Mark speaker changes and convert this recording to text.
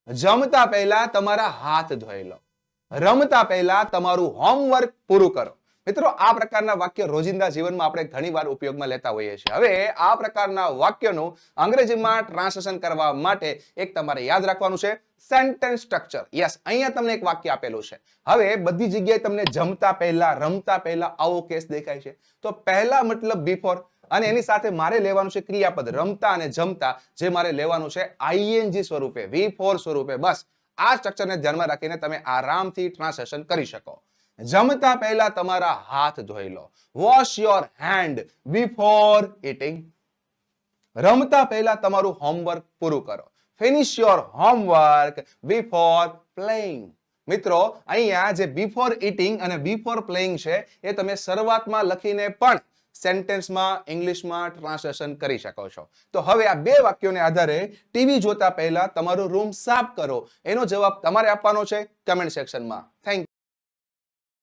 Speaker 1: જમતા પહેલા તમારા હાથ ધોઈ લો. રમતા પહેલા તમારું હોમવર્ક પૂરું કરો. મિત્રો, આ પ્રકારના વાક્ય રોજિંદા જીવનમાં આપણે ઘણીવાર ઉપયોગમાં લેતા હોઈએ છીએ. હવે આ પ્રકારના વાક્યનું અંગ્રેજીમાં ટ્રાન્સલેશન કરવા માટે એક તમારે યાદ રાખવાનું છે સેન્ટેન્સ સ્ટ્રક્ચર. યસ, અહીંયા તમને એક વાક્ય આપેલું છે. હવે બધી જગ્યાએ તમને જમતા પહેલા, રમતા પહેલા આવો કેસ દેખાય છે. તો પહેલા મતલબ બિફોર, અને એની સાથે મારે લેવાનું છે ક્રિયાપદ રમતા અને જમતા, જે મારે લેવાનું છે આઈએનજી સ્વરૂપે, V4 સ્વરૂપે. બસ આ સ્ટ્રક્ચરને ધ્યાનમાં રાખીને તમે આરામથી ટ્રાન્સલેશન કરી શકો. જમતા પહેલા તમારા હાથ ધોઈ લો. Wash your hand before eating. રમતા પહેલા તમારું હોમવર્ક પૂરું કરો. Finish your homework before playing. મિત્રો, અહીંયા જે બિફોર ઇટિંગ અને બિફોર પ્લેઇંગ છે એ તમે શરૂઆતમાં લખીને પણ સેન્ટેન્સમાં ઇંગ્લિશમાં ટ્રાન્સલેશન કરી શકો છો. તો હવે આ બે વાક્યોને આધારે ટીવી જોતા પહેલા તમારો રૂમ સાફ કરો, એનો જવાબ તમારે આપવાનો છે કમેન્ટ સેક્શનમાં. Thank you.